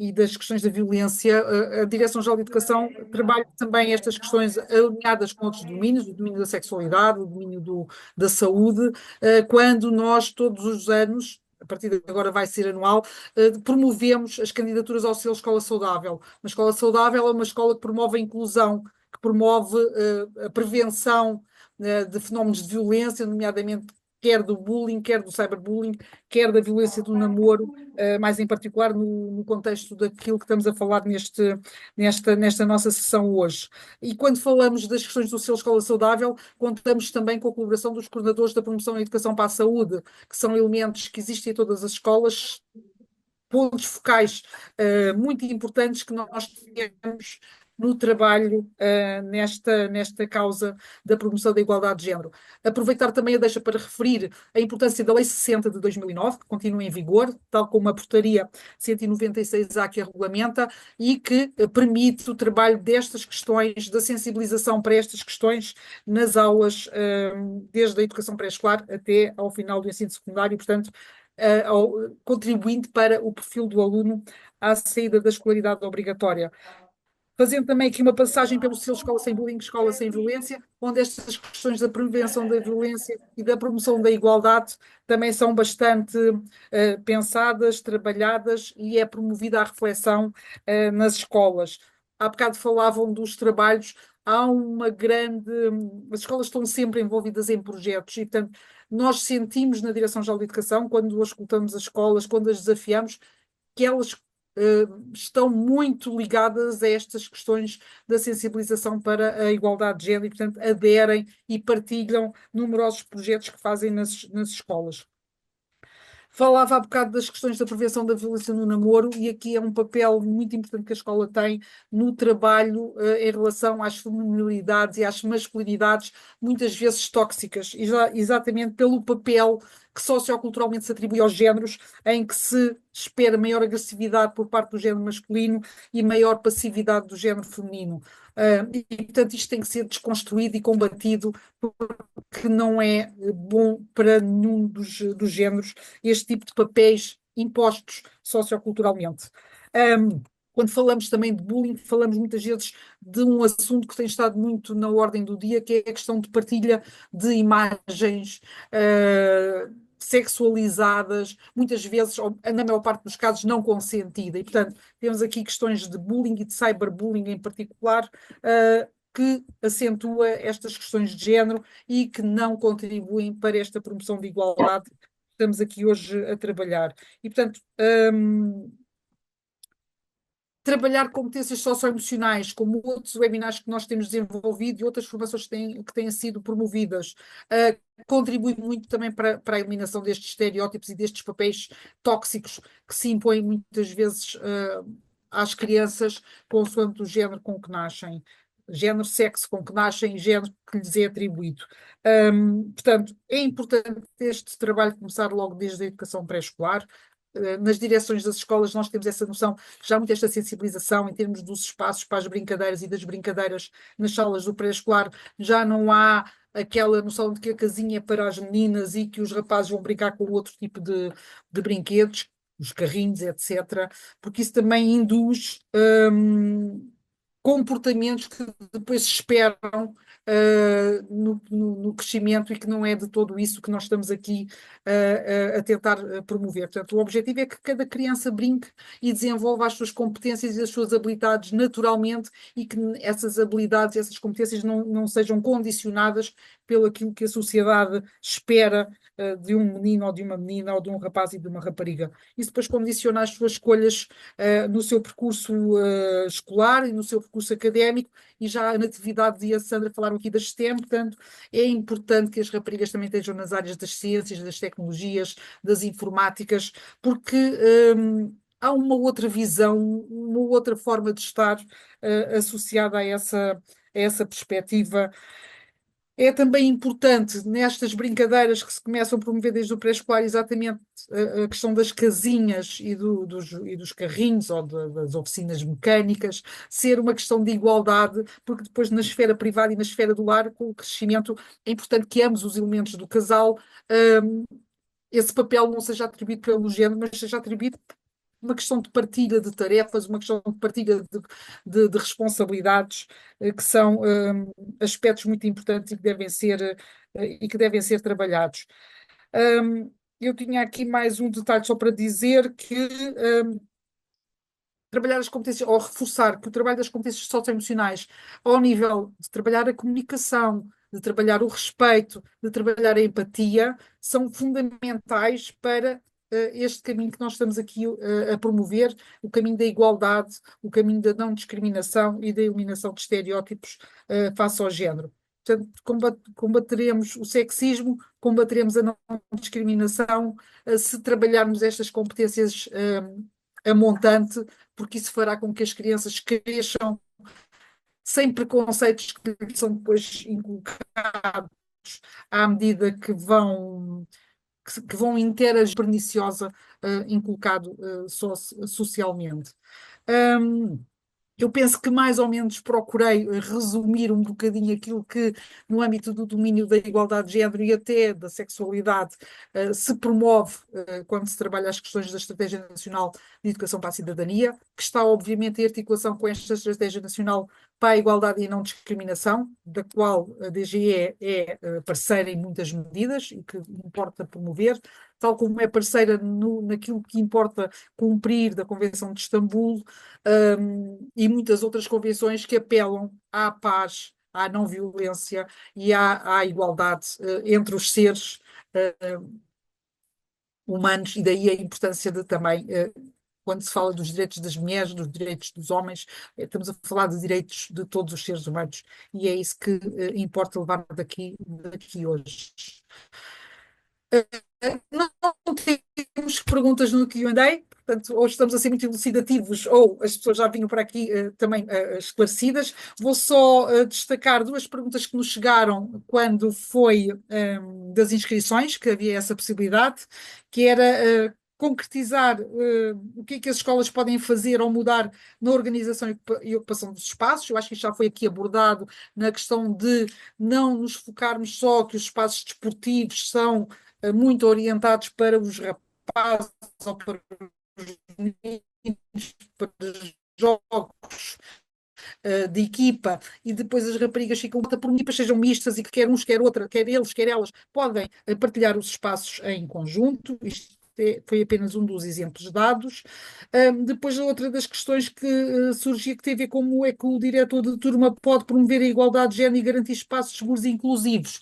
e das questões da violência. A Direção-Geral de Educação trabalha também estas questões alinhadas com outros domínios, o domínio da sexualidade, o domínio da saúde, quando nós todos os anos, a partir de agora vai ser anual, promovemos as candidaturas ao selo Escola Saudável. Uma escola saudável é uma escola que promove a inclusão, que promove a prevenção de fenómenos de violência, nomeadamente quer do bullying, quer do cyberbullying, quer da violência do namoro, mais em particular no contexto daquilo que estamos a falar nesta nossa sessão hoje. E quando falamos das questões do selo Escola Saudável, contamos também com a colaboração dos coordenadores da promoção e educação para a saúde, que são elementos que existem em todas as escolas, pontos focais muito importantes que nós temos no trabalho nesta causa da promoção da igualdade de género. Aproveitar também a deixa para referir a importância da Lei 60 de 2009, que continua em vigor, tal como a Portaria 196A que a regulamenta e que permite o trabalho destas questões, da sensibilização para estas questões nas aulas, desde a educação pré-escolar até ao final do ensino secundário, portanto, contribuindo para o perfil do aluno à saída da escolaridade obrigatória. Fazendo também aqui uma passagem pelo selo Escola Sem Bullying, Escola Sem Violência, onde estas questões da prevenção da violência e da promoção da igualdade também são bastante pensadas, trabalhadas e é promovida a reflexão nas escolas. Há bocado falavam dos trabalhos, há uma grande... As escolas estão sempre envolvidas em projetos e, portanto, nós sentimos na Direção-Geral de Educação, quando escutamos as escolas, quando as desafiamos, que elas estão muito ligadas a estas questões da sensibilização para a igualdade de género e, portanto, aderem e partilham numerosos projetos que fazem nas escolas. Falava há bocado das questões da prevenção da violência no namoro e aqui é um papel muito importante que a escola tem no trabalho em relação às feminilidades e às masculinidades, muitas vezes tóxicas, exatamente pelo papel que socioculturalmente se atribui aos géneros, em que se espera maior agressividade por parte do género masculino e maior passividade do género feminino. Portanto, isto tem que ser desconstruído e combatido, porque não é bom para nenhum dos géneros este tipo de papéis impostos socioculturalmente. Quando falamos também de bullying, falamos muitas vezes de um assunto que tem estado muito na ordem do dia, que é a questão de partilha de imagens sexualizadas, muitas vezes, ou na maior parte dos casos, não consentida. E, portanto, temos aqui questões de bullying e de cyberbullying em particular, que acentua estas questões de género e que não contribuem para esta promoção de igualdade que estamos aqui hoje a trabalhar. E, portanto, trabalhar competências socioemocionais, como outros webinars que nós temos desenvolvido e outras formações que têm sido promovidas, contribui muito também para a eliminação destes estereótipos e destes papéis tóxicos que se impõem muitas vezes às crianças consoante o género com que nascem. Género, sexo com que nascem e género que lhes é atribuído. Portanto, é importante este trabalho começar logo desde a educação pré-escolar. Nas direções das escolas nós temos essa noção, já há muito esta sensibilização em termos dos espaços para as brincadeiras e das brincadeiras nas salas do pré-escolar, já não há aquela noção de que a casinha é para as meninas e que os rapazes vão brincar com outro tipo de brinquedos, os carrinhos, etc., porque isso também induz comportamentos que depois se esperam no crescimento e que não é de todo isso que nós estamos aqui a tentar promover. Portanto, o objetivo é que cada criança brinque e desenvolva as suas competências e as suas habilidades naturalmente e que essas habilidades e essas competências não sejam condicionadas pelo aquilo que a sociedade espera de um menino ou de uma menina ou de um rapaz e de uma rapariga. Isso depois condiciona as suas escolhas no seu percurso escolar e no seu percurso académico, e já a Natividade e a Sandra falaram aqui das STEM, portanto é importante que as raparigas também estejam nas áreas das ciências, das tecnologias, das informáticas, porque há uma outra visão, uma outra forma de estar associada a essa perspectiva. É também importante nestas brincadeiras que se começam a promover desde o pré-escolar exatamente a questão das casinhas e dos carrinhos ou das oficinas mecânicas ser uma questão de igualdade, porque depois na esfera privada e na esfera do lar, com o crescimento, é importante que ambos os elementos do casal, esse papel não seja atribuído pelo género, mas seja atribuído uma questão de partilha de tarefas, uma questão de partilha de responsabilidades, que são aspectos muito importantes e que devem ser trabalhados. Eu tinha aqui mais um detalhe só para dizer que trabalhar as competências, ou reforçar que o trabalho das competências socioemocionais ao nível de trabalhar a comunicação, de trabalhar o respeito, de trabalhar a empatia, são fundamentais para este caminho que nós estamos aqui a promover, o caminho da igualdade, o caminho da não discriminação e da eliminação de estereótipos face ao género. Portanto, combateremos o sexismo, combateremos a não discriminação, se trabalharmos estas competências a montante, porque isso fará com que as crianças cresçam sem preconceitos que são depois inculcados à medida que vão interagir perniciosa inculcado socialmente. Eu penso que mais ou menos procurei resumir um bocadinho aquilo que, no âmbito do domínio da igualdade de género e até da sexualidade, se promove quando se trabalha as questões da Estratégia Nacional de Educação para a Cidadania, que está, obviamente, em articulação com esta Estratégia Nacional para a Igualdade e a Não Discriminação, da qual a DGE é parceira em muitas medidas e que importa promover, tal como é parceira naquilo que importa cumprir da Convenção de Istambul, e muitas outras convenções que apelam à paz, à não violência e à igualdade entre os seres humanos, e daí a importância de também, quando se fala dos direitos das mulheres, dos direitos dos homens, estamos a falar de direitos de todos os seres humanos, e é isso que importa levar daqui hoje. Não temos perguntas no Q&A, portanto, ou estamos a ser muito elucidativos, ou as pessoas já vinham para aqui também esclarecidas. Vou só destacar duas perguntas que nos chegaram quando foi das inscrições, que havia essa possibilidade, que era concretizar o que é que as escolas podem fazer ou mudar na organização e ocupação dos espaços. Eu acho que isto já foi aqui abordado na questão de não nos focarmos só que os espaços desportivos são muito orientados para os rapazes ou para os meninos, para jogos de equipa, e depois as raparigas ficam por equipas sejam mistas e que quer uns, quer outra, quer eles, quer elas, podem partilhar os espaços em conjunto. Isto foi apenas um dos exemplos dados. Depois, outra das questões que surgia, que tem a ver com como é que o diretor de turma pode promover a igualdade de género e garantir espaços seguros e inclusivos.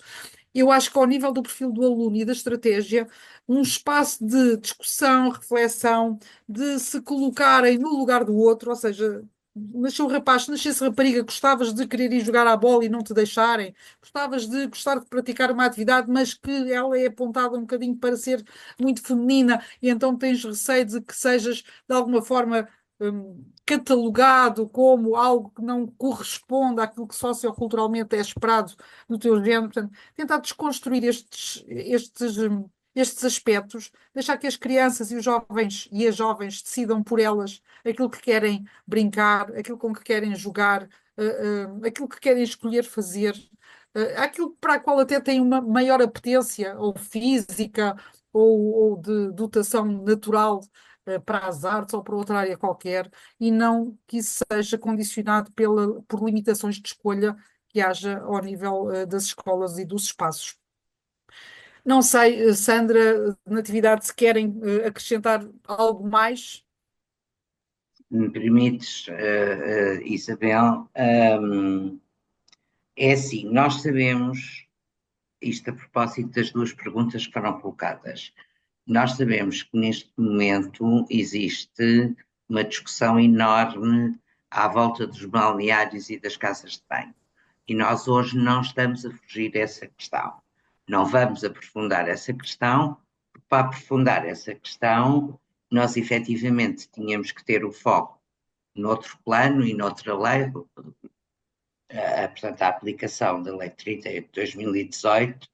Eu acho que ao nível do perfil do aluno e da estratégia, um espaço de discussão, reflexão, de se colocarem no lugar do outro, ou seja, nasceu um rapaz, nascesse rapariga, gostavas de querer ir jogar à bola e não te deixarem, gostavas de gostar de praticar uma atividade, mas que ela é apontada um bocadinho para ser muito feminina, e então tens receio de que sejas de alguma forma catalogado como algo que não corresponde àquilo que socioculturalmente é esperado do teu género. Portanto, tentar desconstruir estes aspectos, deixar que as crianças e os jovens e as jovens decidam por elas aquilo que querem brincar, aquilo com que querem jogar, aquilo que querem escolher fazer, aquilo para a qual até têm uma maior apetência, ou física, ou de dotação natural, para as artes ou para outra área qualquer, e não que isso seja condicionado por limitações de escolha que haja ao nível das escolas e dos espaços. Não sei, Sandra, Natividade, se querem acrescentar algo mais. Me permites, Isabel, é assim, nós sabemos, isto a propósito das duas perguntas que foram colocadas, nós sabemos que neste momento existe uma discussão enorme à volta dos balneários e das casas de banho. E nós hoje não estamos a fugir dessa questão. Não vamos aprofundar essa questão, porque para aprofundar essa questão, nós efetivamente tínhamos que ter o foco noutro plano e noutra lei, portanto, a aplicação da Lei 38 de 2018,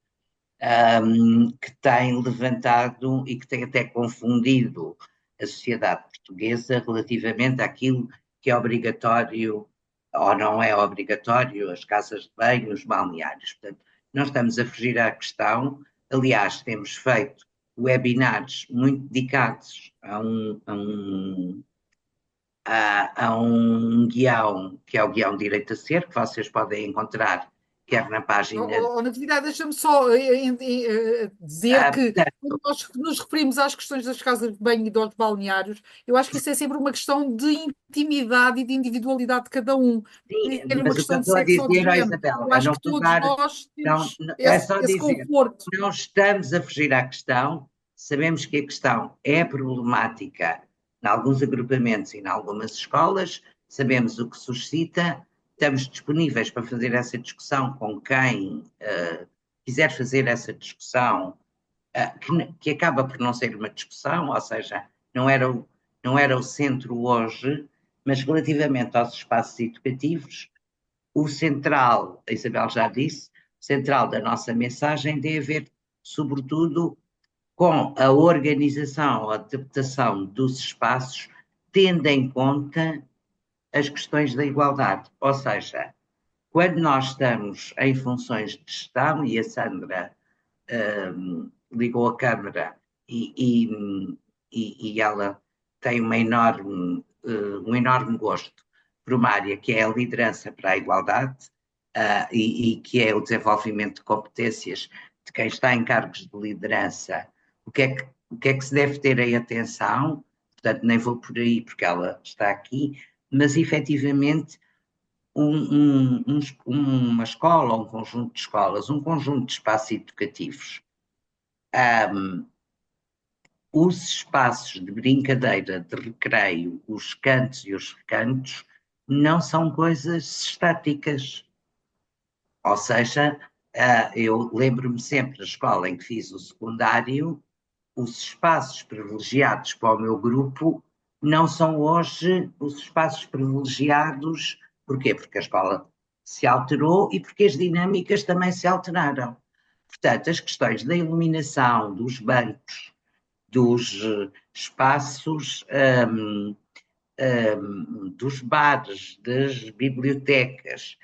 que tem levantado e que tem até confundido a sociedade portuguesa relativamente àquilo que é obrigatório ou não é obrigatório, as casas de banho, os balneários. Portanto, não estamos a fugir à questão. Aliás, temos feito webinars muito dedicados a um guião, que é o Guião Direito a Ser, que vocês podem encontrar quer na página. Natividade, deixa-me só dizer que Portanto, quando nós nos referimos às questões das casas de banho e dos balneários, eu acho que isso é sempre uma questão de intimidade e de individualidade de cada um. sim, É uma mas o que eu questão de estou a sexo ou de dizer, ó género. Isabel, Eu a acho não que todos tornar, nós não, temos é esse, só esse dizer, conforto. não estamos a fugir à questão, sabemos que a questão é problemática em alguns agrupamentos e em algumas escolas, sabemos o que suscita, estamos disponíveis para fazer essa discussão com quem quiser fazer essa discussão, que acaba por não ser uma discussão, ou seja, não era o centro hoje, mas relativamente aos espaços educativos, o central, a Isabel já disse, o central da nossa mensagem tem a ver, sobretudo, com a organização, a adaptação dos espaços, tendo em conta as questões da igualdade. Ou seja, quando nós estamos em funções de gestão, e a Sandra ligou a câmara e ela tem um enorme gosto por uma área que é a liderança para a igualdade e que é o desenvolvimento de competências de quem está em cargos de liderança. O que é que se deve ter em atenção? Portanto, nem vou por aí porque ela está aqui, mas efetivamente uma escola, um conjunto de escolas, um conjunto de espaços educativos. Os espaços de brincadeira, de recreio, os cantos e os recantos, não são coisas estáticas. Ou seja, eu lembro-me sempre da escola em que fiz o secundário, os espaços privilegiados para o meu grupo não são hoje os espaços privilegiados. Porquê? Porque a escola se alterou e porque as dinâmicas também se alteraram. Portanto, as questões da iluminação, dos bancos, dos espaços, dos bares, das bibliotecas,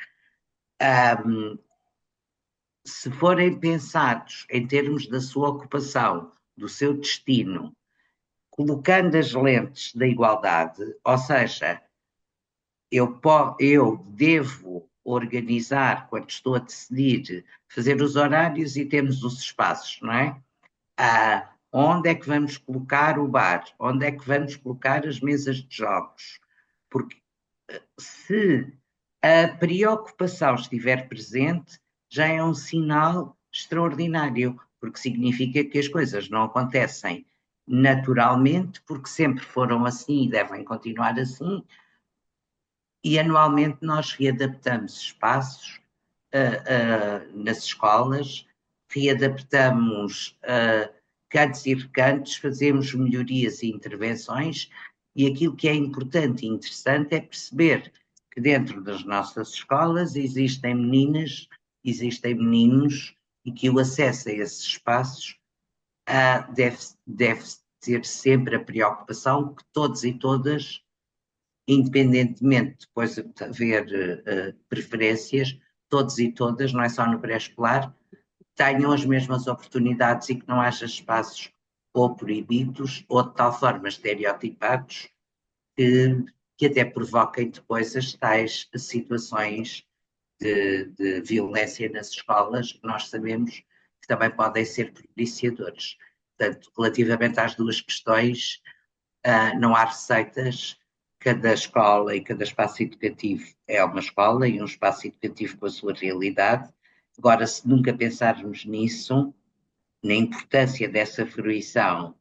se forem pensados em termos da sua ocupação, do seu destino, colocando as lentes da igualdade, ou seja, eu devo organizar, quando estou a decidir, fazer os horários e temos os espaços, não é? Onde é que vamos colocar o bar? Onde é que vamos colocar as mesas de jogos? Porque se a preocupação estiver presente, já é um sinal extraordinário, porque significa que as coisas não acontecem naturalmente, porque sempre foram assim e devem continuar assim, e anualmente nós readaptamos espaços nas escolas, readaptamos cantos e recantos, fazemos melhorias e intervenções, e aquilo que é importante e interessante é perceber que dentro das nossas escolas existem meninas, existem meninos, e que o acesso a esses espaços deve ter sempre a preocupação que todos e todas, independentemente depois de haver preferências, todos e todas, não é só no pré-escolar, tenham as mesmas oportunidades e que não haja espaços ou proibidos ou de tal forma estereotipados que até provoquem depois as tais situações de violência nas escolas, que nós sabemos que também podem ser propiciadores. Portanto, relativamente às duas questões, não há receitas. Cada escola e cada espaço educativo é uma escola e um espaço educativo com a sua realidade. Agora, se nunca pensarmos nisso, na importância dessa fruição,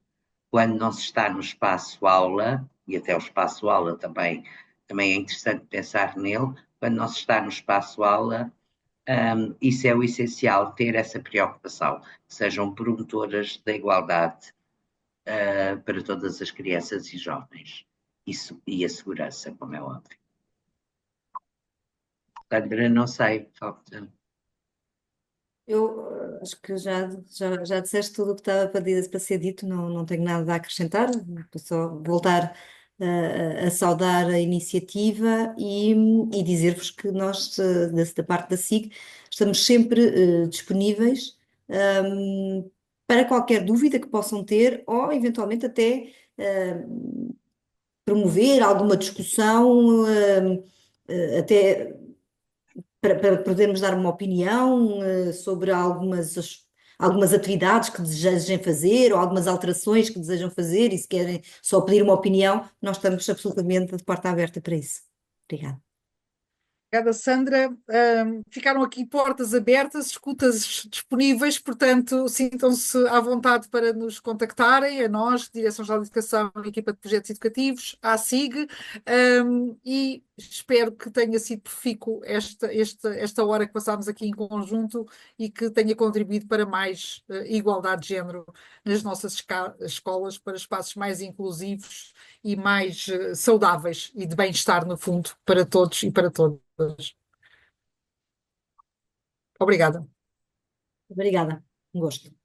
quando não se está no espaço-aula, e até o espaço-aula também é interessante pensar nele, quando não se está no espaço-aula, isso é o essencial, ter essa preocupação, que sejam promotoras da igualdade para todas as crianças e jovens. Isso, e a segurança, como é óbvio. Sandra, não sei, falta. Eu acho que já disseste tudo o que estava para ser dito, não tenho nada a acrescentar, vou só voltar a saudar a iniciativa e dizer-vos que nós, da parte da SIG, estamos sempre disponíveis para qualquer dúvida que possam ter ou eventualmente até promover alguma discussão, até para podermos dar uma opinião sobre algumas atividades que desejem fazer ou algumas alterações que desejam fazer e se querem só pedir uma opinião, nós estamos absolutamente de porta aberta para isso. Obrigada. Obrigada, Sandra. Ficaram aqui portas abertas, escutas disponíveis, portanto, sintam-se à vontade para nos contactarem, a nós, Direção-Geral de Educação, Equipa de Projetos Educativos, à SIG, e espero que tenha sido profícuo esta hora que passámos aqui em conjunto e que tenha contribuído para mais igualdade de género nas nossas escolas, para espaços mais inclusivos e mais saudáveis e de bem-estar, no fundo, para todos e para todas. Obrigada. Obrigada. Um gosto.